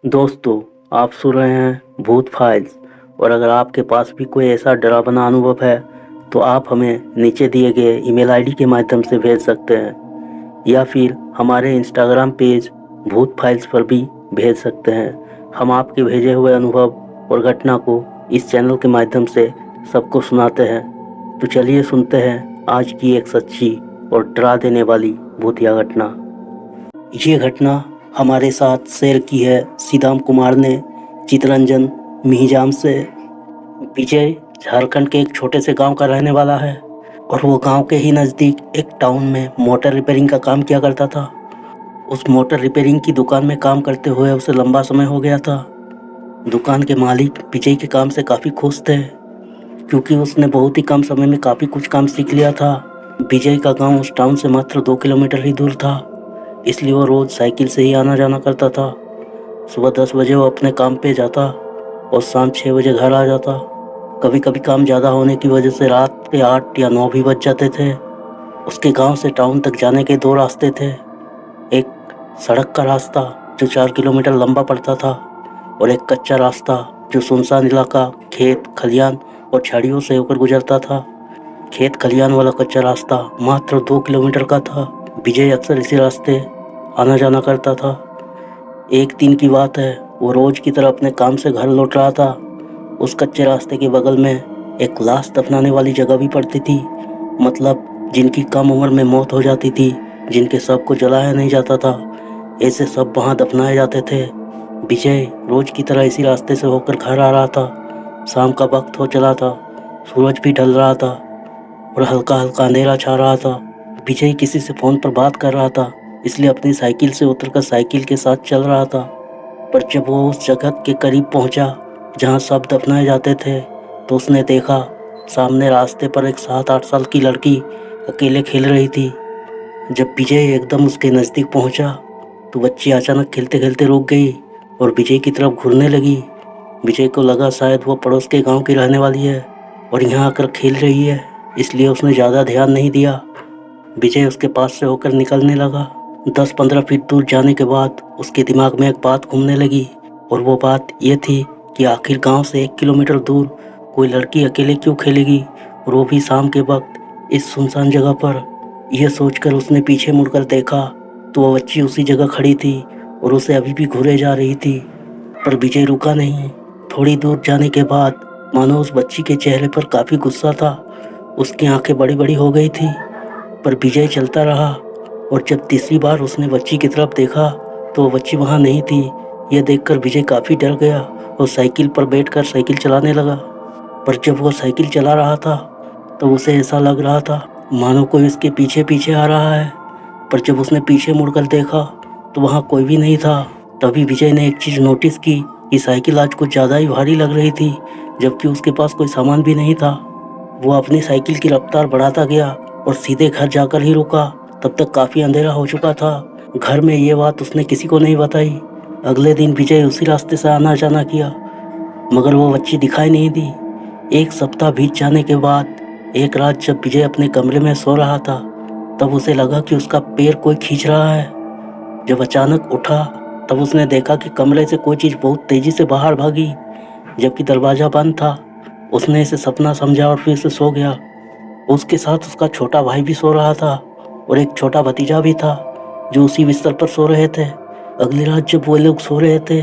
दोस्तों, आप सुन रहे हैं भूत फाइल्स। और अगर आपके पास भी कोई ऐसा डरावना अनुभव है तो आप हमें नीचे दिए गए ईमेल आईडी के माध्यम से भेज सकते हैं या फिर हमारे इंस्टाग्राम पेज भूत फाइल्स पर भी भेज सकते हैं। हम आपके भेजे हुए अनुभव और घटना को इस चैनल के माध्यम से सबको सुनाते हैं। तो चलिए सुनते हैं आज की एक सच्ची और डरा देने वाली भूतिया घटना। ये घटना हमारे साथ शेयर की है सीताम कुमार ने चितरंजन मिहिजाम से। विजय झारखंड के एक छोटे से गांव का रहने वाला है और वो गांव के ही नज़दीक एक टाउन में मोटर रिपेयरिंग का काम किया करता था। उस मोटर रिपेयरिंग की दुकान में काम करते हुए उसे लंबा समय हो गया था। दुकान के मालिक विजय के काम से काफ़ी खुश थे क्योंकि उसने बहुत ही कम समय में काफ़ी कुछ काम सीख लिया था। विजय का गांव उस टाउन से मात्र 2 किलोमीटर ही दूर था, इसलिए वो रोज़ साइकिल से ही आना जाना करता था। सुबह 10 बजे वो अपने काम पे जाता और शाम 6 बजे घर आ जाता। कभी कभी काम ज़्यादा होने की वजह से रात के 8 या 9 भी बज जाते थे। उसके गांव से टाउन तक जाने के 2 रास्ते थे। एक सड़क का रास्ता जो 4 किलोमीटर लंबा पड़ता था और एक कच्चा रास्ता जो सुनसान इलाका, खेत खलियान और झाड़ियों से होकर गुजरता था। खेत खलियान वाला कच्चा रास्ता मात्र 2 किलोमीटर का था। विजय अक्सर इसी रास्ते आना जाना करता था। एक दिन की बात है, वो रोज की तरह अपने काम से घर लौट रहा था। उस कच्चे रास्ते के बगल में एक लाश दफनाने वाली जगह भी पड़ती थी, मतलब जिनकी कम उम्र में मौत हो जाती थी, जिनके शव को जलाया नहीं जाता था, ऐसे सब वहाँ दफनाए जाते थे। विजय रोज की तरह इसी रास्ते से होकर घर आ रहा था। शाम का वक्त हो चला था, सूरज भी ढल रहा था और हल्का हल्का अंधेरा छा रहा था। विजय किसी से फ़ोन पर बात कर रहा था, इसलिए अपनी साइकिल से उतरकर साइकिल के साथ चल रहा था। पर जब वो उस जगह के करीब पहुंचा जहां सब दफनाए जाते थे तो उसने देखा सामने रास्ते पर एक 7-8 साल की लड़की अकेले खेल रही थी। जब विजय एकदम उसके नज़दीक पहुंचा तो बच्ची अचानक खेलते खेलते रुक गई और विजय की तरफ घूरने लगी। विजय को लगा शायद वो पड़ोस के गांव की रहने वाली है और यहाँ आकर खेल रही है, इसलिए उसने ज़्यादा ध्यान नहीं दिया। विजय उसके पास से होकर निकलने लगा। 10-15 फीट दूर जाने के बाद उसके दिमाग में एक बात घूमने लगी और वो बात ये थी कि आखिर गांव से 1 किलोमीटर दूर कोई लड़की अकेले क्यों खेलेगी, और वो भी शाम के वक्त इस सुनसान जगह पर। यह सोचकर उसने पीछे मुड़कर देखा तो वह बच्ची उसी जगह खड़ी थी और उसे अभी भी घूरे जा रही थी। पर विजय रुका नहीं। थोड़ी दूर जाने के बाद मानो उस बच्ची के चेहरे पर काफ़ी गुस्सा था। उसकी आंखें बड़ी बड़ी हो गई थी, पर विजय चलता रहा। और जब तीसरी बार उसने बच्ची की तरफ देखा तो वो बच्ची वहाँ नहीं थी। यह देखकर विजय काफ़ी डर गया और साइकिल पर बैठकर साइकिल चलाने लगा। पर जब वो साइकिल चला रहा था तो उसे ऐसा लग रहा था मानो कोई उसके पीछे पीछे आ रहा है। पर जब उसने पीछे मुड़कर देखा तो वहाँ कोई भी नहीं था। तभी विजय ने एक चीज़ नोटिस की कि साइकिल आज कुछ ज़्यादा ही भारी लग रही थी, जबकि उसके पास कोई सामान भी नहीं था। वो अपनी साइकिल की रफ्तार बढ़ाता गया और सीधे घर जाकर ही रुका। तब तक काफ़ी अंधेरा हो चुका था। घर में ये बात उसने किसी को नहीं बताई। अगले दिन विजय उसी रास्ते से आना जाना किया, मगर वो बच्ची दिखाई नहीं दी। 1 सप्ताह बीत जाने के बाद एक रात जब विजय अपने कमरे में सो रहा था तब उसे लगा कि उसका पैर कोई खींच रहा है। जब अचानक उठा तब उसने देखा कि कमरे से कोई चीज़ बहुत तेज़ी से बाहर भागी, जबकि दरवाज़ा बंद था। उसने इसे सपना समझा और फिर से सो गया। उसके साथ उसका छोटा भाई भी सो रहा था और एक छोटा भतीजा भी था जो उसी बिस्तर पर सो रहे थे। अगली रात जब वो लोग सो रहे थे,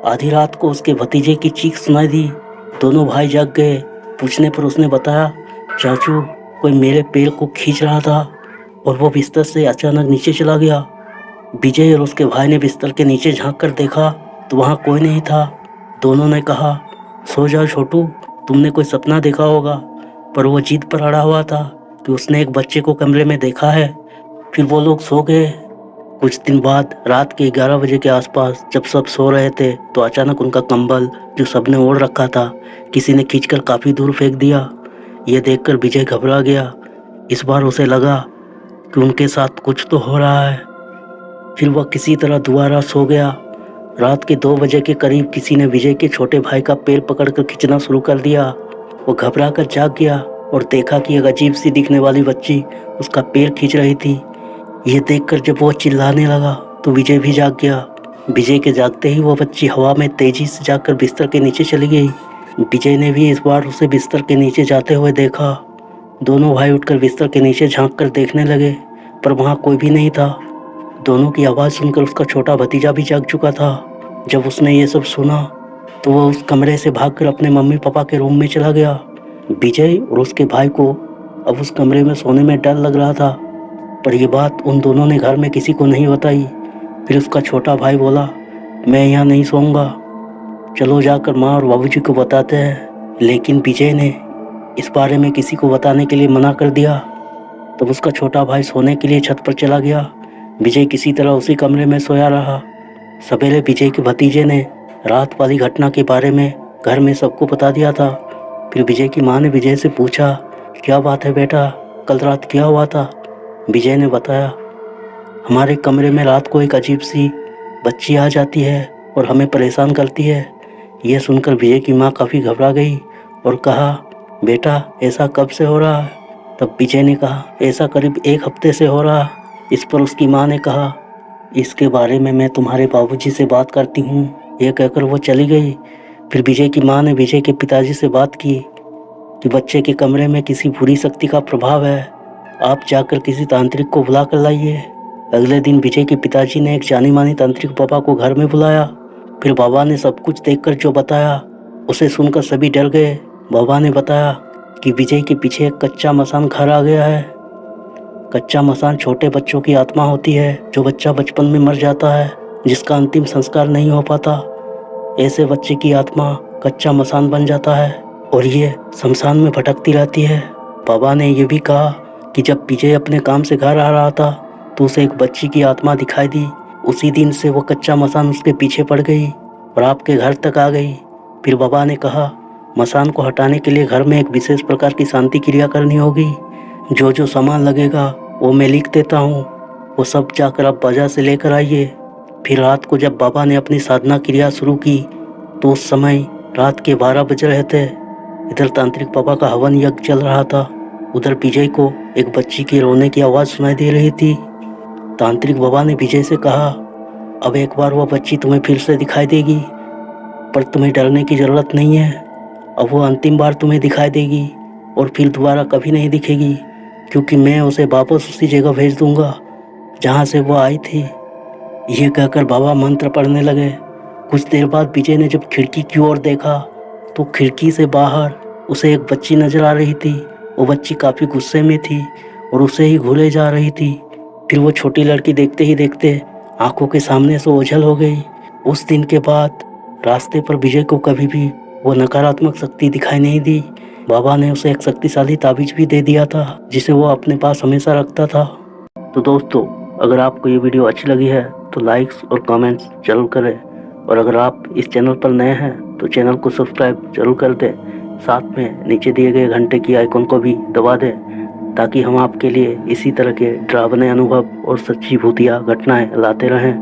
आधी रात को उसके भतीजे की चीख सुनाई दी। दोनों भाई जाग गए। पूछने पर उसने बताया, चाचू, कोई मेरे पैर को खींच रहा था और वो बिस्तर से अचानक नीचे चला गया। विजय और उसके भाई ने बिस्तर के नीचे झांक कर देखा तो वहाँ कोई नहीं था। दोनों ने कहा, सो जाओ छोटू, तुमने कोई सपना देखा होगा। पर वो जिद पर अड़ा हुआ था कि उसने एक बच्चे को कमरे में देखा है। फिर वो लोग सो गए। कुछ दिन बाद रात के 11 बजे के आसपास जब सब सो रहे थे तो अचानक उनका कंबल जो सबने ओढ़ रखा था किसी ने खींचकर काफ़ी दूर फेंक दिया। यह देखकर विजय घबरा गया। इस बार उसे लगा कि उनके साथ कुछ तो हो रहा है। फिर वह किसी तरह दोबारा सो गया। रात के 2 बजे के करीब किसी ने विजय के छोटे भाई का पैर पकड़कर खींचना शुरू कर दिया। वो घबरा कर जाग गया और देखा कि एक अजीब सी दिखने वाली बच्ची उसका पैर खींच रही थी। यह देखकर जब वो चिल्लाने लगा तो विजय भी जाग गया। विजय के जागते ही वो बच्ची हवा में तेजी से जाकर बिस्तर के नीचे चली गई। विजय ने भी इस बार उसे बिस्तर के नीचे जाते हुए देखा। दोनों भाई उठकर बिस्तर के नीचे झांक कर देखने लगे, पर वहाँ कोई भी नहीं था। दोनों की आवाज़ सुनकर उसका छोटा भतीजा भी जाग चुका था। जब उसने ये सब सुना तो वह उस कमरे से भागकर अपने मम्मी पापा के रूम में चला गया। विजय और उसके भाई को अब उस कमरे में सोने में डर लग रहा था, पर यह बात उन दोनों ने घर में किसी को नहीं बताई। फिर उसका छोटा भाई बोला, मैं यहाँ नहीं सोऊंगा, चलो जाकर माँ और बाबूजी को बताते हैं। लेकिन विजय ने इस बारे में किसी को बताने के लिए मना कर दिया। तब उसका छोटा भाई सोने के लिए छत पर चला गया। विजय किसी तरह उसी कमरे में सोया रहा। सवेरे विजय के भतीजे ने रात वाली घटना के बारे में घर में सबको बता दिया था। फिर विजय की माँ ने विजय से पूछा, क्या बात है बेटा, कल रात क्या हुआ था? विजय ने बताया, हमारे कमरे में रात को एक अजीब सी बच्ची आ जाती है और हमें परेशान करती है। यह सुनकर विजय की माँ काफ़ी घबरा गई और कहा, बेटा ऐसा कब से हो रहा है? तब विजय ने कहा, ऐसा करीब 1 हफ्ते से हो रहा। इस पर उसकी माँ ने कहा, इसके बारे में मैं तुम्हारे बाबूजी से बात करती हूँ। यह कहकर वो चली गई। फिर विजय की माँ ने विजय के पिताजी से बात की कि बच्चे के कमरे में किसी बुरी शक्ति का प्रभाव है, आप जाकर किसी तांत्रिक को बुला कर लाइए। अगले दिन विजय के पिताजी ने एक जानी मानी तांत्रिक बाबा को घर में बुलाया। फिर बाबा ने सब कुछ देखकर जो बताया उसे सुनकर सभी डर गए। बाबा ने बताया कि विजय के पीछे एक कच्चा मसान घर आ गया है। कच्चा मसान छोटे बच्चों की आत्मा होती है, जो बच्चा बचपन में मर जाता है, जिसका अंतिम संस्कार नहीं हो पाता। ऐसे बच्चे की आत्मा कच्चा मसान बन जाता है और ये शमशान में भटकती रहती है। बाबा ने यह भी कहा कि जब विजय अपने काम से घर आ रहा था तो उसे एक बच्ची की आत्मा दिखाई दी। उसी दिन से वो कच्चा मसान उसके पीछे पड़ गई और आपके घर तक आ गई। फिर बाबा ने कहा, मसान को हटाने के लिए घर में एक विशेष प्रकार की शांति क्रिया करनी होगी। जो जो सामान लगेगा वो मैं लिख देता हूँ, वो सब जाकर आप बाजार से लेकर आइए। फिर रात को जब बाबा ने अपनी साधना क्रिया शुरू की तो उस समय रात के 12 बज रहे थे। इधर तांत्रिक बाबा का हवन यज्ञ चल रहा था, उधर विजय को एक बच्ची की रोने की आवाज़ सुनाई दे रही थी। तांत्रिक बाबा ने विजय से कहा, अब एक बार वह बच्ची तुम्हें फिर से दिखाई देगी, पर तुम्हें डरने की ज़रूरत नहीं है। अब वो अंतिम बार तुम्हें दिखाई देगी और फिर दोबारा कभी नहीं दिखेगी, क्योंकि मैं उसे वापस उसी जगह भेज दूंगा जहाँ से वो आई थी। ये कहकर बाबा मंत्र पढ़ने लगे। कुछ देर बाद विजय ने जब खिड़की की ओर देखा तो खिड़की से बाहर उसे एक बच्ची नजर आ रही थी। वो बच्ची काफ़ी गुस्से में थी और उसे ही घूले जा रही थी। फिर वो छोटी लड़की देखते ही देखते आंखों के सामने से ओझल हो गई। उस दिन के बाद रास्ते पर विजय को कभी भी वो नकारात्मक शक्ति दिखाई नहीं दी। बाबा ने उसे एक शक्तिशाली ताबीज भी दे दिया था, जिसे वो अपने पास हमेशा रखता था। तो दोस्तों, अगर आपको ये वीडियो अच्छी लगी है तो लाइक्स और कमेंट्स जरूर करें, और अगर आप इस चैनल पर नए हैं तो चैनल को सब्सक्राइब जरूर कर दें। साथ में नीचे दिए गए घंटे की आइकन को भी दबा दें, ताकि हम आपके लिए इसी तरह के डरावने अनुभव और सच्ची भूतिया घटनाएं लाते रहें।